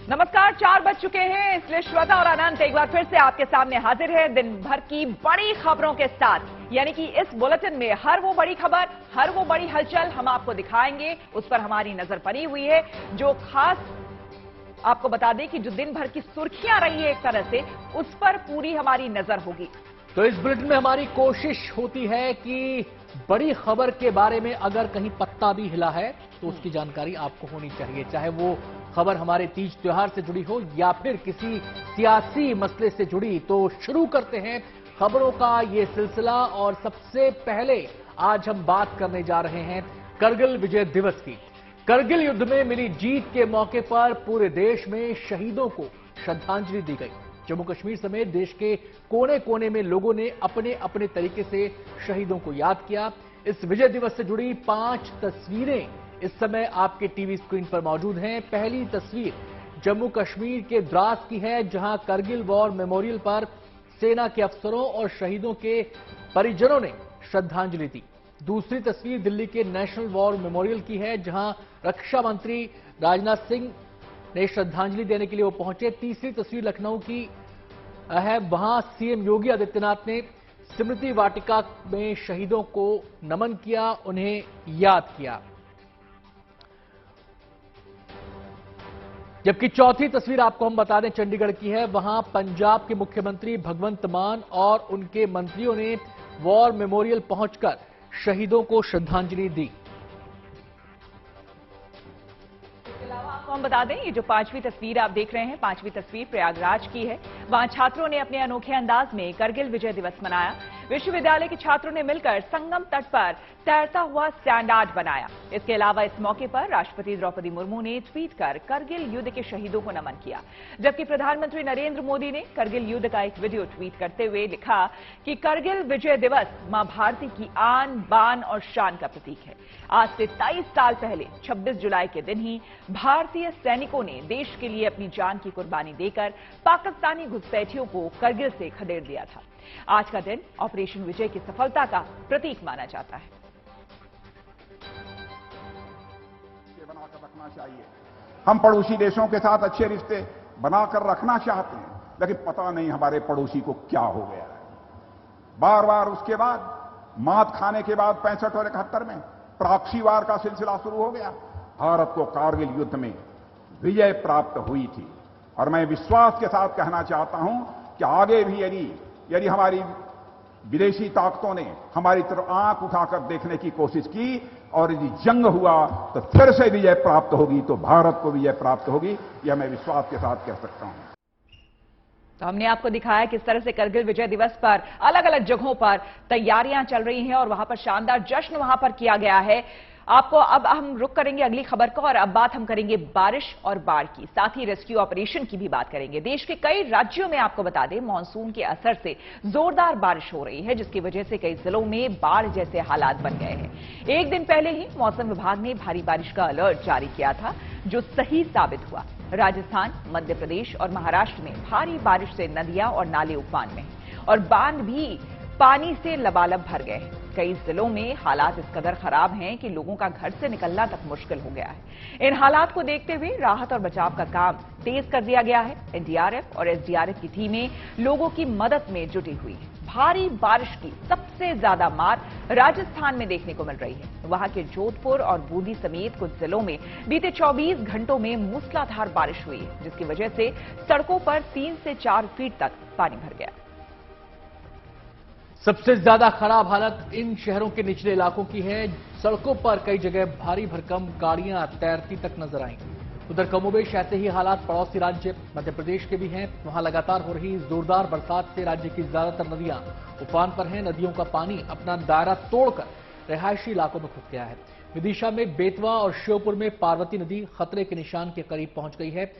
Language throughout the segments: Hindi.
नमस्कार, 4 बज चुके हैं, इसलिए श्वेता और अनंत एक बार फिर से आपके सामने हाजिर है दिन भर की बड़ी खबरों के साथ। यानी कि इस बुलेटिन में हर वो बड़ी खबर, हर वो बड़ी हलचल हम आपको दिखाएंगे, उस पर हमारी नजर पड़ी हुई है। जो खास आपको बता दें कि जो दिन भर की सुर्खियां रही है एक तरह से, उस पर पूरी हमारी नजर होगी। तो इस बुलेटिन में हमारी कोशिश होती है कि बड़ी खबर के बारे में अगर कहीं पत्ता भी हिला है तो उसकी जानकारी आपको होनी चाहिए, चाहे वो खबर हमारे तीज त्योहार से जुड़ी हो या फिर किसी सियासी मसले से जुड़ी। तो शुरू करते हैं खबरों का ये सिलसिला और सबसे पहले आज हम बात करने जा रहे हैं करगिल विजय दिवस की। करगिल युद्ध में मिली जीत के मौके पर पूरे देश में शहीदों को श्रद्धांजलि दी गई। जम्मू कश्मीर समेत देश के कोने कोने में लोगों ने अपने अपने तरीके से शहीदों को याद किया। इस विजय दिवस से जुड़ी 5 तस्वीरें इस समय आपके टीवी स्क्रीन पर मौजूद हैं। पहली तस्वीर जम्मू कश्मीर के द्रास की है, जहां करगिल वॉर मेमोरियल पर सेना के अफसरों और शहीदों के परिजनों ने श्रद्धांजलि दी। दूसरी तस्वीर दिल्ली के नेशनल वॉर मेमोरियल की है, जहां रक्षा मंत्री राजनाथ सिंह ने श्रद्धांजलि देने के लिए वो पहुंचे। तीसरी तस्वीर लखनऊ की है, वहां सीएम योगी आदित्यनाथ ने स्मृति वाटिका में शहीदों को नमन किया, उन्हें याद किया। जबकि चौथी तस्वीर आपको हम बता दें चंडीगढ़ की है, वहां पंजाब के मुख्यमंत्री भगवंत मान और उनके मंत्रियों ने वॉर मेमोरियल पहुंचकर शहीदों को श्रद्धांजलि दी। आपको हम बता दें, ये जो 5वीं तस्वीर आप देख रहे हैं, 5वीं तस्वीर प्रयागराज की है। वहां छात्रों ने अपने अनोखे अंदाज में करगिल विजय दिवस मनाया। विश्वविद्यालय के छात्रों ने मिलकर संगम तट पर तैरता हुआ स्टैंड आर्ट बनाया। इसके अलावा इस मौके पर राष्ट्रपति द्रौपदी मुर्मू ने ट्वीट कर करगिल युद्ध के शहीदों को नमन किया, जबकि प्रधानमंत्री नरेंद्र मोदी ने करगिल युद्ध का एक वीडियो ट्वीट करते हुए लिखा कि करगिल विजय दिवस मां भारती की आन बान और शान का प्रतीक है। आज से 23 साल पहले 26 जुलाई के दिन ही भारतीय सैनिकों ने देश के लिए अपनी जान की कुर्बानी देकर पाकिस्तानी घुसपैठियों को करगिल से खदेड़ दिया था। आज का दिन ऑपरेशन विजय की सफलता का प्रतीक माना जाता है। बनाकर रखना चाहिए। हम पड़ोसी देशों के साथ अच्छे रिश्ते बनाकर रखना चाहते हैं, लेकिन पता नहीं हमारे पड़ोसी को क्या हो गया है। बार बार उसके बाद मात खाने के बाद 65 और 71 में प्रॉक्सी वार का सिलसिला शुरू हो गया। भारत को कारगिल युद्ध में विजय प्राप्त हुई थी और मैं विश्वास के साथ कहना चाहता हूं कि आगे भी यदि हमारी विदेशी ताकतों ने हमारी तरफ आंख उठाकर देखने की कोशिश की और यदि जंग हुआ तो फिर से विजय प्राप्त होगी, तो भारत को विजय प्राप्त होगी, यह मैं विश्वास के साथ कह सकता हूं। तो हमने आपको दिखाया किस तरह से करगिल विजय दिवस पर अलग अलग जगहों पर तैयारियां चल रही हैं और वहां पर शानदार जश्न वहां पर किया गया है। आपको अब हम रुक करेंगे अगली खबर का और अब बात हम करेंगे बारिश और बाढ़ की, साथ ही रेस्क्यू ऑपरेशन की भी बात करेंगे। देश के कई राज्यों में आपको बता दें मानसून के असर से जोरदार बारिश हो रही है, जिसकी वजह से कई जिलों में बाढ़ जैसे हालात बन गए हैं। एक दिन पहले ही मौसम विभाग ने भारी बारिश का अलर्ट जारी किया था, जो सही साबित हुआ। राजस्थान, मध्य प्रदेश और महाराष्ट्र में भारी बारिश से नदियां और नाले उफान में और बांध भी पानी से लबालब भर गए हैं। कई जिलों में हालात इस कदर खराब हैं कि लोगों का घर से निकलना तक मुश्किल हो गया है। इन हालात को देखते हुए राहत और बचाव का काम तेज कर दिया गया है। एनडीआरएफ और एसडीआरएफ की टीमें लोगों की मदद में जुटी हुई है। भारी बारिश की सबसे ज्यादा मार राजस्थान में देखने को मिल रही है। वहां के जोधपुर और बूंदी समेत कुछ जिलों में बीते 24 घंटों में मूसलाधार बारिश हुई है, जिसकी वजह से सड़कों पर 3 से 4 फीट तक पानी भर गया। सबसे ज्यादा खराब हालत इन शहरों के निचले इलाकों की है। सड़कों पर कई जगह भारी भरकम गाड़ियां तैरती तक नजर आईं। उधर कमोबेश ऐसे ही हालात पड़ोसी राज्य मध्य प्रदेश के भी हैं। वहां लगातार हो रही जोरदार बरसात से राज्य की ज्यादातर नदियां उफान पर हैं। नदियों का पानी अपना दायरा तोड़कर रिहायशी इलाकों में घुस गया है। विदिशा में बेतवा और श्योपुर में पार्वती नदी खतरे के निशान के करीब पहुंच गई है।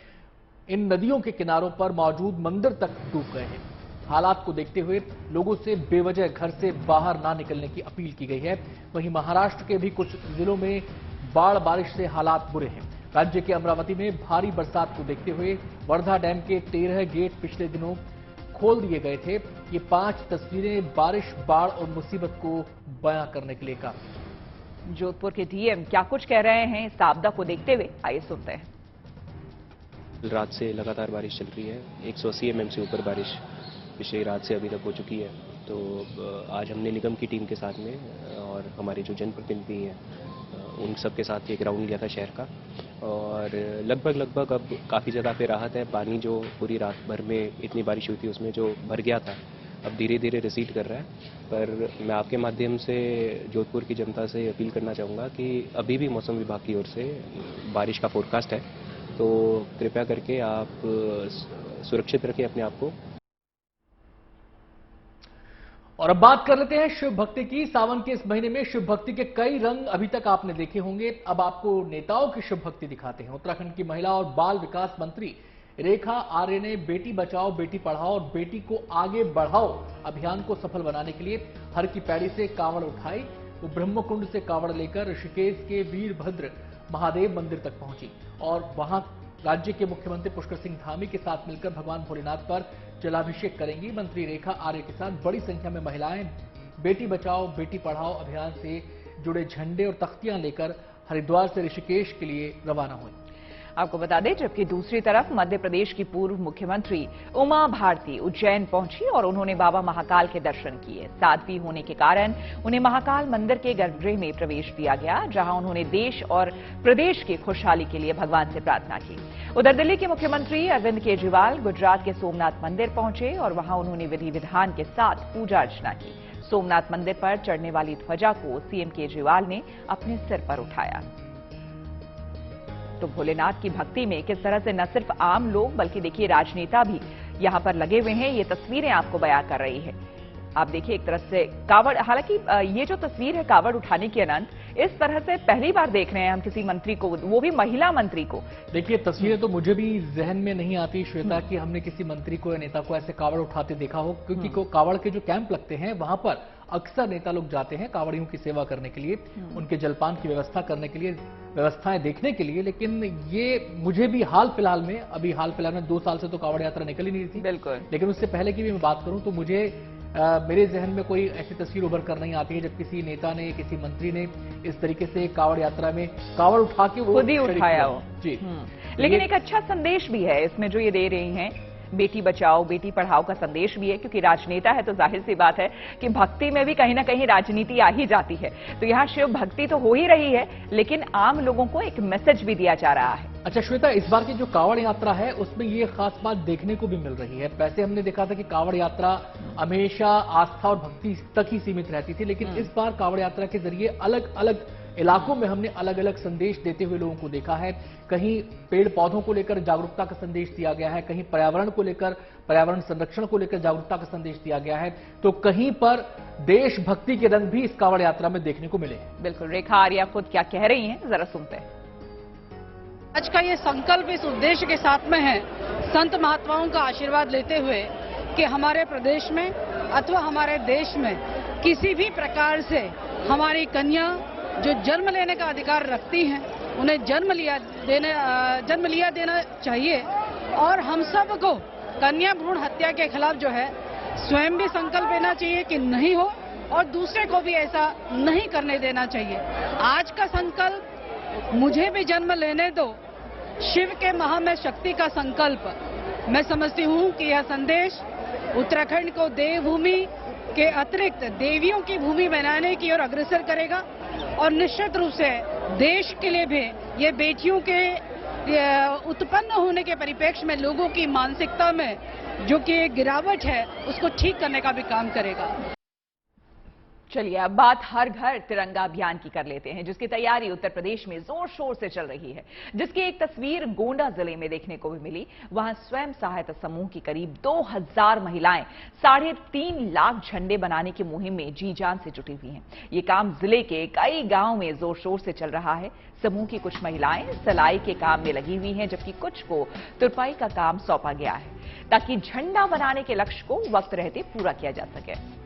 इन नदियों के किनारों पर मौजूद मंदिर तक डूब गए हैं। हालात को देखते हुए लोगों से बेवजह घर से बाहर ना निकलने की अपील की गई है। वहीं महाराष्ट्र के भी कुछ जिलों में बाढ़ बारिश से हालात बुरे हैं। राज्य के अमरावती में भारी बरसात को देखते हुए वर्धा डैम के 13 गेट पिछले दिनों खोल दिए गए थे। ये 5 तस्वीरें बारिश, बाढ़ और मुसीबत को बयां करने के लिए काफी। जोधपुर के डीएम क्या कुछ कह रहे हैं इस आपदा को देखते हुए, आइए सुनते हैं। रात से लगातार बारिश चल रही है। 180 mm से ऊपर बारिश पिछली रात से अभी तक हो चुकी है। तो आज हमने निगम की टीम के साथ में और हमारे जो जनप्रतिनिधि हैं उन सब के साथ एक राउंड लिया था शहर का, और लगभग अब काफ़ी जगह पे राहत है। पानी जो पूरी रात भर में इतनी बारिश हुई थी उसमें जो भर गया था अब धीरे धीरे रिसीड कर रहा है। पर मैं आपके माध्यम से जोधपुर की जनता से अपील करना चाहूँगा कि अभी भी मौसम विभाग की ओर से बारिश का फोरकास्ट है, तो कृपया करके आप सुरक्षित रखें अपने आप को। और अब बात कर लेते हैं शिव भक्ति की। सावन के इस महीने में शिव भक्ति के कई रंग अभी तक आपने देखे होंगे, अब आपको नेताओं की शिव भक्ति दिखाते हैं। उत्तराखंड की महिला और बाल विकास मंत्री रेखा आर्य ने बेटी बचाओ बेटी पढ़ाओ और बेटी को आगे बढ़ाओ अभियान को सफल बनाने के लिए हर की पैड़ी से कांवड़ उठाई। वो ब्रह्मकुंड से कांवड़ लेकर ऋषिकेश के वीरभद्र महादेव मंदिर तक पहुंची और वहां राज्य के मुख्यमंत्री पुष्कर सिंह धामी के साथ मिलकर भगवान भोलेनाथ पर जलाभिषेक करेंगी। मंत्री रेखा आर्य के साथ बड़ी संख्या में महिलाएं बेटी बचाओ बेटी पढ़ाओ अभियान से जुड़े झंडे और तख्तियां लेकर हरिद्वार से ऋषिकेश के लिए रवाना हुई। आपको बता दें, जबकि दूसरी तरफ मध्य प्रदेश की पूर्व मुख्यमंत्री उमा भारती उज्जैन पहुंची और उन्होंने बाबा महाकाल के दर्शन किए। साध्वी होने के कारण उन्हें महाकाल मंदिर के गर्भगृह में प्रवेश दिया गया, जहां उन्होंने देश और प्रदेश की खुशहाली के लिए भगवान से प्रार्थना की। उधर दिल्ली के मुख्यमंत्री अरविंद केजरीवाल गुजरात के सोमनाथ मंदिर पहुंचे और वहां उन्होंने विधि विधान के साथ पूजा अर्चना की। सोमनाथ मंदिर पर चढ़ने वाली ध्वजा को सीएम केजरीवाल ने अपने सिर पर उठाया। तो भोलेनाथ की भक्ति में किस तरह से न सिर्फ आम लोग बल्कि देखिए राजनेता भी यहां पर लगे हुए हैं, ये तस्वीरें आपको बयां कर रही है। आप देखिए एक तरह से कावड़, हालांकि ये जो तस्वीर है कावड़ उठाने की अनंत, इस तरह से पहली बार देख रहे हैं हम किसी मंत्री को, वो भी महिला मंत्री को। देखिए तस्वीरें तो मुझे भी जहन में नहीं आती श्वेता कि हमने किसी मंत्री को या नेता को ऐसे कावड़ उठाते देखा हो, क्योंकि कावड़ के जो कैंप लगते हैं वहां पर अक्सर नेता लोग जाते हैं कावड़ियों की सेवा करने के लिए, उनके जलपान की व्यवस्था करने के लिए, व्यवस्थाएं देखने के लिए। लेकिन ये मुझे भी हाल फिलहाल में 2 साल से तो कावड़ यात्रा निकल ही नहीं थी, बिल्कुल। लेकिन उससे पहले की भी मैं बात करूं तो मुझे मेरे जहन में कोई ऐसी तस्वीर उभर कर नहीं आती है जब किसी नेता ने किसी मंत्री ने इस तरीके से कावड़ यात्रा में कावड़ उठा के वो खुद ही उठाया हो जी। लेकिन एक अच्छा संदेश भी है इसमें जो ये दे रही हैं, बेटी बचाओ बेटी पढ़ाओ का संदेश भी है, क्योंकि राजनेता है तो जाहिर सी बात है कि भक्ति में भी कहीं ना कहीं राजनीति आ ही जाती है। तो यहाँ शिव भक्ति तो हो ही रही है, लेकिन आम लोगों को एक मैसेज भी दिया जा रहा है। अच्छा श्वेता, इस बार की जो कावड़ यात्रा है उसमें ये खास बात देखने को भी मिल रही है। वैसे हमने देखा था कि कावड़ यात्रा हमेशा आस्था और भक्ति तक ही सीमित रहती थी, लेकिन इस बार कावड़ यात्रा के जरिए अलग अलग इलाकों में हमने अलग अलग संदेश देते हुए लोगों को देखा है। कहीं पेड़ पौधों को लेकर जागरूकता का संदेश दिया गया है, कहीं पर्यावरण को लेकर, पर्यावरण संरक्षण को लेकर जागरूकता का संदेश दिया गया है, तो कहीं पर देशभक्ति के रंग भी इस कावड़ यात्रा में देखने को मिले हैं। बिल्कुल, रेखा आर्या खुद क्या कह रही हैं, जरा सुनते हैं। आज का ये संकल्प इस उद्देश्य के साथ में है, संत महात्माओं का आशीर्वाद लेते हुए कि हमारे प्रदेश में अथवा हमारे देश में किसी भी प्रकार से हमारी कन्या जो जन्म लेने का अधिकार रखती हैं, उन्हें जन्म लिया देना चाहिए। और हम सबको कन्या भ्रूण हत्या के खिलाफ जो है स्वयं भी संकल्प लेना चाहिए कि नहीं हो, और दूसरे को भी ऐसा नहीं करने देना चाहिए। आज का संकल्प मुझे भी जन्म लेने दो, शिव के महा में शक्ति का संकल्प। मैं समझती हूँ कि यह संदेश उत्तराखंड को देवभूमि के अतिरिक्त देवियों की भूमि बनाने की ओर अग्रसर करेगा, और निश्चित रूप से देश के लिए भी ये बेटियों के उत्पन्न होने के परिप्रेक्ष्य में लोगों की मानसिकता में जो कि गिरावट है उसको ठीक करने का भी काम करेगा। चलिए अब बात हर घर तिरंगा अभियान की कर लेते हैं, जिसकी तैयारी उत्तर प्रदेश में जोर शोर से चल रही है, जिसकी एक तस्वीर गोंडा जिले में देखने को भी मिली। वहां स्वयं सहायता समूह की करीब 2000 महिलाएं 3.5 लाख झंडे बनाने की मुहिम में जी जान से जुटी हुई हैं। ये काम जिले के कई गांव में जोर शोर से चल रहा है। समूह की कुछ महिलाएं सिलाई के काम में लगी हुई हैं, जबकि कुछ को तुरपाई का काम सौंपा गया है, ताकि झंडा बनाने के लक्ष्य को वक्त रहते पूरा किया जा सके।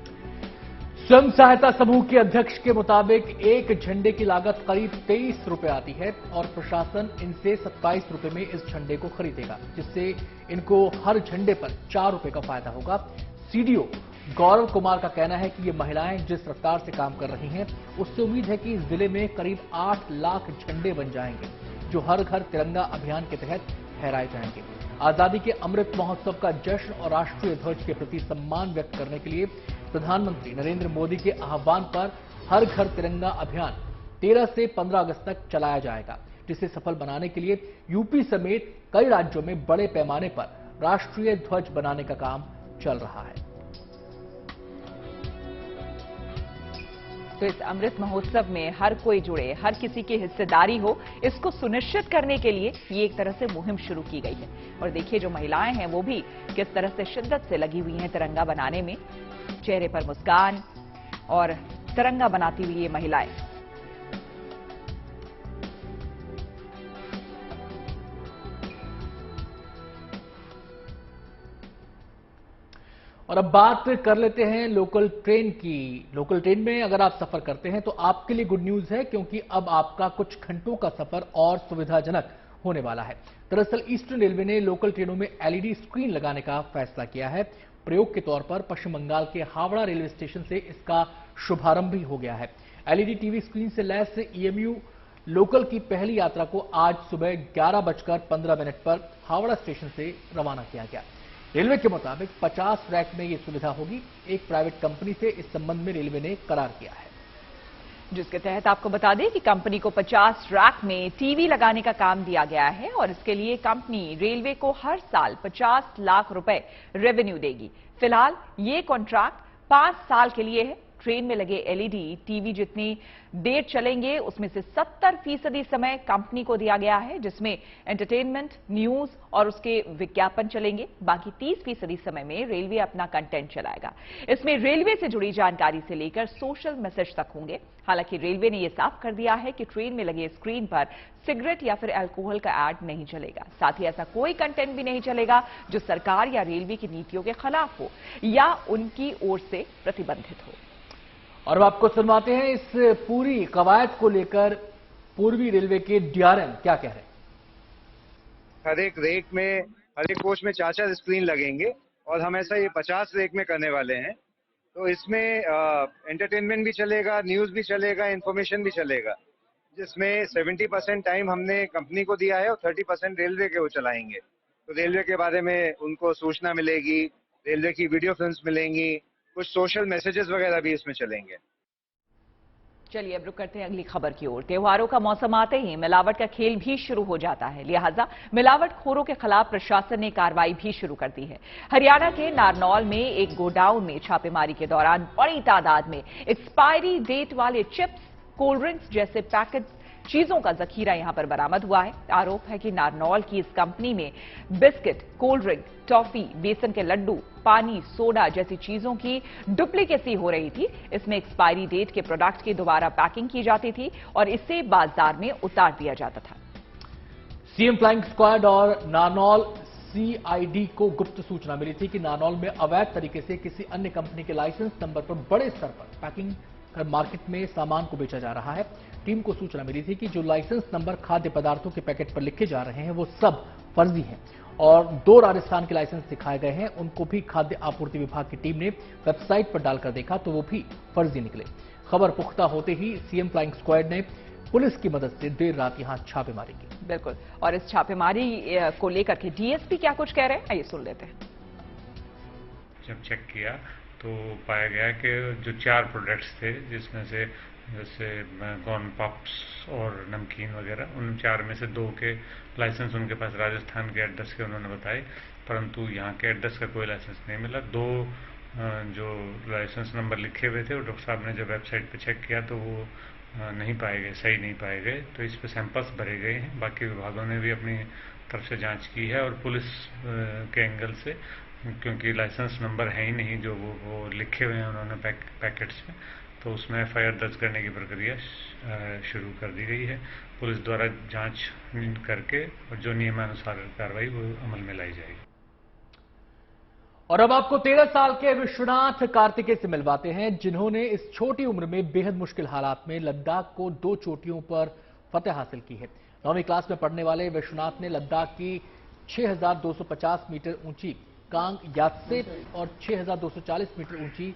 स्वयं सहायता समूह के अध्यक्ष के मुताबिक एक झंडे की लागत करीब 23 रुपए आती है और प्रशासन इनसे 27 रुपए में इस झंडे को खरीदेगा, जिससे इनको हर झंडे पर 4 रुपए का फायदा होगा। सीडीओ गौरव कुमार का कहना है कि ये महिलाएं जिस रफ्तार से काम कर रही हैं, उससे उम्मीद है कि जिले में करीब 8 लाख झंडे बन जाएंगे, जो हर घर तिरंगा अभियान के तहत फहराए जाएंगे। आजादी के अमृत महोत्सव का जश्न और राष्ट्रीय ध्वज के प्रति सम्मान व्यक्त करने के लिए प्रधानमंत्री नरेंद्र मोदी के आह्वान पर हर घर तिरंगा अभियान 13 से 15 अगस्त तक चलाया जाएगा, जिसे सफल बनाने के लिए यूपी समेत कई राज्यों में बड़े पैमाने पर राष्ट्रीय ध्वज बनाने का काम चल रहा है। तो इस अमृत महोत्सव में हर कोई जुड़े, हर किसी की हिस्सेदारी हो, इसको सुनिश्चित करने के लिए ये एक तरह से मुहिम शुरू की गई है। और देखिए जो महिलाएं हैं वो भी किस तरह से शिद्दत से लगी हुई हैं तिरंगा बनाने में, चेहरे पर मुस्कान और तिरंगा बनाती हुई ये महिलाएं। और अब बात कर लेते हैं लोकल ट्रेन की। लोकल ट्रेन में अगर आप सफर करते हैं तो आपके लिए गुड न्यूज है, क्योंकि अब आपका कुछ घंटों का सफर और सुविधाजनक होने वाला है। दरअसल ईस्टर्न रेलवे ने लोकल ट्रेनों में एलईडी स्क्रीन लगाने का फैसला किया है। प्रयोग के तौर पर पश्चिम बंगाल के हावड़ा रेलवे स्टेशन से इसका शुभारंभ भी हो गया है। एलईडी टीवी स्क्रीन से लैस ईएमयू लोकल की पहली यात्रा को आज सुबह 11:15 पर हावड़ा स्टेशन से रवाना किया गया। रेलवे के मुताबिक 50 रैक में यह सुविधा होगी। एक प्राइवेट कंपनी से इस संबंध में रेलवे ने करार किया है, जिसके तहत आपको बता दें कि कंपनी को 50 रैक में टीवी लगाने का काम दिया गया है और इसके लिए कंपनी रेलवे को हर साल 50 लाख रुपए रेवेन्यू देगी। फिलहाल ये कॉन्ट्रैक्ट 5 साल के लिए है। ट्रेन में लगे एलईडी टीवी जितनी देर चलेंगे उसमें से 70% समय कंपनी को दिया गया है, जिसमें एंटरटेनमेंट, न्यूज और उसके विज्ञापन चलेंगे। बाकी 30% समय में रेलवे अपना कंटेंट चलाएगा। इसमें रेलवे से जुड़ी जानकारी से लेकर सोशल मैसेज तक होंगे। हालांकि रेलवे ने यह साफ कर दिया है कि ट्रेन में लगे स्क्रीन पर सिगरेट या फिर अल्कोहल का ऐड नहीं चलेगा। साथ ही ऐसा कोई कंटेंट भी नहीं चलेगा जो सरकार या रेलवे की नीतियों के खिलाफ हो या उनकी ओर से प्रतिबंधित हो। और अब आपको सुनवाते हैं इस पूरी कवायद को लेकर पूर्वी रेलवे के डीआरएम क्या कह रहे हैं। हर एक रेक में, हर एक कोच में 4-4 स्क्रीन लगेंगे और हम ऐसा ये 50 रेक में करने वाले हैं। तो इसमें एंटरटेनमेंट भी चलेगा, न्यूज भी चलेगा, इंफॉर्मेशन भी चलेगा, जिसमें 70% टाइम हमने कंपनी को दिया है और 30% रेलवे के वो चलाएंगे। तो रेलवे के बारे में उनको सूचना मिलेगी, रेलवे की वीडियो फिल्म्स मिलेंगी, कुछ सोशल मैसेजेस वगैरह भी इसमें चलेंगे। चलिए अब रुक करते हैं अगली खबर की ओर। त्योहारों का मौसम आते ही मिलावट का खेल भी शुरू हो जाता है, लिहाजा मिलावटखोरों के खिलाफ प्रशासन ने कार्रवाई भी शुरू कर दी है। हरियाणा के नारनौल में एक गोडाउन में छापेमारी के दौरान बड़ी तादाद में एक्सपायरी डेट वाले चिप्स, कोल्ड ड्रिंक्स जैसे पैकेट चीजों का जखीरा यहां पर बरामद हुआ है। आरोप है कि नारनौल की इस कंपनी में बिस्किट, कोल्ड ड्रिंक, टॉफी, बेसन के लड्डू, पानी, सोडा जैसी चीजों की डुप्लीकेसी हो रही थी। इसमें एक्सपायरी डेट के प्रोडक्ट की दोबारा पैकिंग की जाती थी और इसे बाजार में उतार दिया जाता था। सीएम फ्लाइंग स्क्वाड और नारनौल सीआईडी को गुप्त सूचना मिली थी कि नारनौल में अवैध तरीके से किसी अन्य कंपनी के लाइसेंस नंबर पर बड़े स्तर पर पैकिंग कर मार्केट में सामान को बेचा जा रहा है। टीम को सूचना मिली थी कि जो लाइसेंस नंबर खाद्य पदार्थों के पैकेट पर लिखे जा रहे हैं वो सब फर्जी हैं और 2 राजस्थान के लाइसेंस दिखाए गए हैं। उनको भी खाद्य आपूर्ति विभाग की टीम ने वेबसाइट पर डालकर देखा तो वो भी फर्जी निकले। खबर पुख्ता होते ही सीएम फ्लाइंग स्क्वाड ने पुलिस की मदद से देर रात यहां छापेमारी की। बिल्कुल, और इस छापेमारी को लेकर के डीएसपी क्या कुछ कह रहे हैं, आइए सुन लेते हैं। जब चेक किया तो पाया गया कि जो 4 प्रोडक्ट्स थे, जिसमें से जैसे कॉर्न पॉप्स और नमकीन वगैरह, उन 4 में से 2 के लाइसेंस उनके पास राजस्थान के एड्रेस के उन्होंने बताए, परंतु यहाँ के एड्रेस का कोई लाइसेंस नहीं मिला। 2 जो लाइसेंस नंबर लिखे हुए थे, और डॉक्टर साहब ने जब वेबसाइट पे चेक किया तो वो नहीं पाए गए, सही नहीं पाए गए। तो इस पे सैंपल्स भरे गए हैं। बाकी विभागों ने भी अपनी तरफ से जांच की है और पुलिस के एंगल से, क्योंकि लाइसेंस नंबर है ही नहीं जो वो लिखे हुए हैं उन्होंने पैकेट्स में, तो उसमें एफआईआर दर्ज करने की प्रक्रिया शुरू कर दी गई है। पुलिस द्वारा जांच करके और जो नियमानुसार कार्रवाई वो अमल में लाई जाएगी। और अब आपको 13 साल के विश्वनाथ कार्तिकेय से मिलवाते हैं, जिन्होंने इस छोटी उम्र में बेहद मुश्किल हालात में लद्दाख को 2 चोटियों पर फतेह हासिल की है। 9वीं क्लास में पढ़ने वाले विश्वनाथ ने लद्दाख की 6250 मीटर ऊंची कांग यात्से और 6240 मीटर ऊंची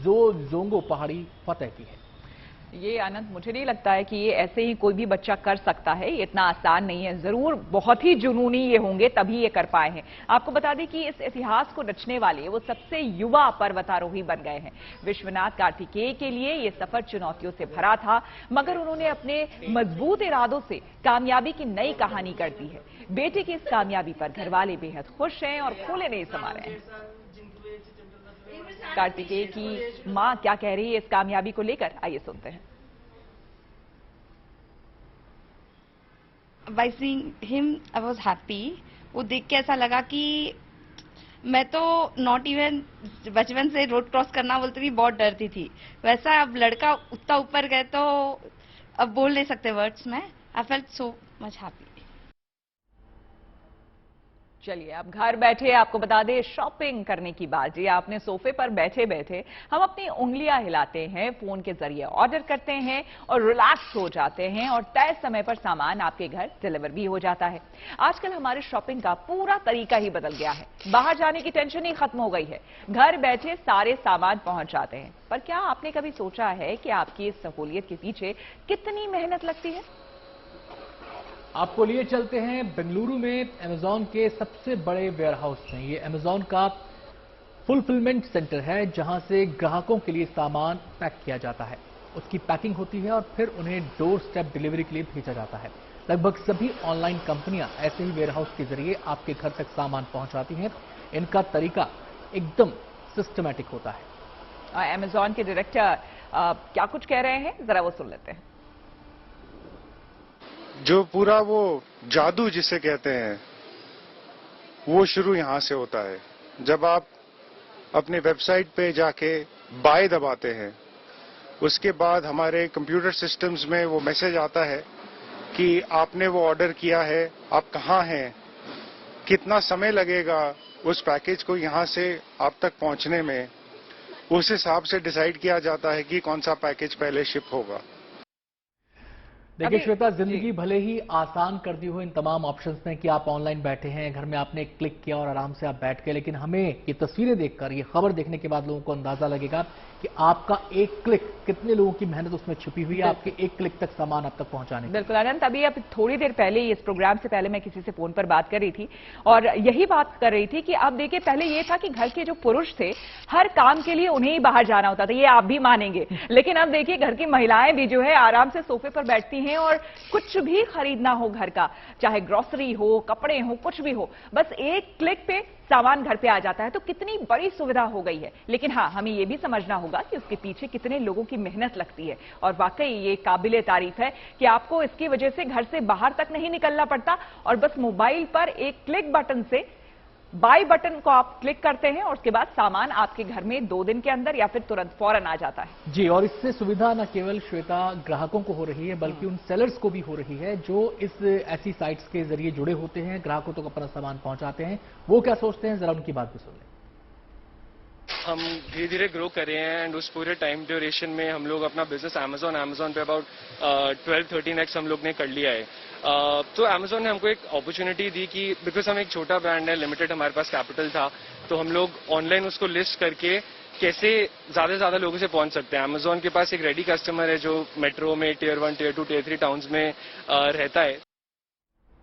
जोंगो पहाड़ी फतेह की है। ये आनंद, मुझे नहीं लगता है कि ये ऐसे ही कोई भी बच्चा कर सकता है, ये इतना आसान नहीं है। जरूर बहुत ही जुनूनी ये होंगे तभी ये कर पाए हैं। आपको बता दें कि इस इतिहास को रचने वाले वो सबसे युवा पर्वतारोही बन गए हैं। विश्वनाथ कार्तिकेय के लिए ये सफर चुनौतियों से भरा था, मगर उन्होंने अपने मजबूत इरादों से कामयाबी की नई कहानी कर दी है। बेटे की इस कामयाबी पर घरवाले बेहद खुश हैं और फूले नहीं समा रहे हैं। कार्तिकेय की मां क्या कह रही है इस कामयाबी को लेकर, आइए सुनते हैं। By seeing him, I was happy. वो देख के ऐसा लगा कि मैं तो नॉट इवन बचपन से रोड क्रॉस करना बोलते भी बहुत डरती थी, वैसा अब लड़का उतना ऊपर गए तो अब बोल नहीं सकते वर्ड्स में। I felt so much happy. चलिए अब घर बैठे आपको बता दें शॉपिंग करने की बात। जी, आपने सोफे पर बैठे बैठे हम अपनी उंगलियां हिलाते हैं, फोन के जरिए ऑर्डर करते हैं और रिलैक्स हो जाते हैं और तय समय पर सामान आपके घर डिलीवर भी हो जाता है। आजकल हमारे शॉपिंग का पूरा तरीका ही बदल गया है। बाहर जाने की टेंशन ही खत्म हो गई है, घर बैठे सारे सामान पहुंच जाते हैं। पर क्या आपने कभी सोचा है कि आपकी इस सहूलियत के पीछे कितनी मेहनत लगती है? आपको लिए चलते हैं बेंगलुरु में अमेजॉन के सबसे बड़े वेयरहाउस में। ये अमेजॉन का फुलफिलमेंट सेंटर है, जहां से ग्राहकों के लिए सामान पैक किया जाता है, उसकी पैकिंग होती है और फिर उन्हें डोर स्टेप डिलीवरी के लिए भेजा जाता है। लगभग सभी ऑनलाइन कंपनियां ऐसे ही वेयरहाउस के जरिए आपके घर तक सामान पहुंचाती हैं। इनका तरीका एकदम सिस्टमैटिक होता है। अमेजॉन के डायरेक्टर क्या कुछ कह रहे हैं, जरा वो सुन लेते हैं। जो पूरा वो जादू जिसे कहते हैं वो शुरू यहां से होता है। जब आप अपने वेबसाइट पे जाके बाय दबाते हैं, उसके बाद हमारे कंप्यूटर सिस्टम्स में वो मैसेज आता है कि आपने वो ऑर्डर किया है, आप कहां हैं, कितना समय लगेगा उस पैकेज को यहां से आप तक पहुंचने में। उस हिसाब से डिसाइड किया जाता है कि कौन सा पैकेज पहले शिप होगा। देखिए श्वेता, जिंदगी भले ही आसान कर दी हो इन तमाम ऑप्शंस ने कि आप ऑनलाइन बैठे हैं, घर में आपने क्लिक किया और आराम से आप बैठ गए, लेकिन हमें ये तस्वीरें देखकर, ये खबर देखने के बाद लोगों को अंदाजा लगेगा कि आपका एक क्लिक, कितने लोगों की मेहनत उसमें छुपी हुई है आपके एक क्लिक तक सामान आप तक पहुंचाने। बिल्कुल अनंत, अभी अब थोड़ी देर पहले इस प्रोग्राम से पहले मैं किसी से फोन पर बात कर रही थी और यही बात कर रही थी कि अब देखिए, पहले ये था कि घर के जो पुरुष थे हर काम के लिए उन्हें ही बाहर जाना होता था, ये आप भी मानेंगे। लेकिन अब देखिए घर की महिलाएं भी जो है आराम से सोफे पर बैठती हैं और कुछ भी खरीदना हो घर का, चाहे ग्रोसरी हो, कपड़े हो, कुछ भी हो, बस एक क्लिक पे सामान घर पे आ जाता है। तो कितनी बड़ी सुविधा हो गई है। लेकिन हाँ, हमें यह भी समझना होगा कि उसके पीछे कितने लोगों की मेहनत लगती है। और वाकई ये काबिले तारीफ है कि आपको इसकी वजह से घर से बाहर तक नहीं निकलना पड़ता और बस मोबाइल पर एक क्लिक बटन से बाय बटन को आप क्लिक करते हैं और उसके बाद सामान आपके घर में 2 दिन के अंदर या फिर तुरंत फौरन आ जाता है। जी, और इससे सुविधा न केवल श्वेता ग्राहकों को हो रही है, बल्कि उन सेलर्स को भी हो रही है जो इस ऐसी साइट्स के जरिए जुड़े होते हैं, ग्राहकों तक अपना सामान पहुंचाते हैं। वो क्या सोचते हैं, जरा उनकी बात भी सुन लें। हम धीरे धीरे ग्रो कर रहे हैं एंड उस पूरे टाइम ड्यूरेशन में हम लोग अपना बिजनेस अमेजोन पे अबाउट 12-13x हम लोग ने कर लिया है। तो अमेजोन ने हमको एक अपॉर्चुनिटी दी कि बिकॉज हम एक छोटा ब्रांड है, लिमिटेड हमारे पास कैपिटल था, तो हम लोग ऑनलाइन उसको लिस्ट करके कैसे ज्यादा से ज्यादा लोगों से पहुंच सकते हैं। अमेजोन के पास एक रेडी कस्टमर है जो मेट्रो में Tier 1, Tier 2, Tier 3 टाउन्स में रहता है,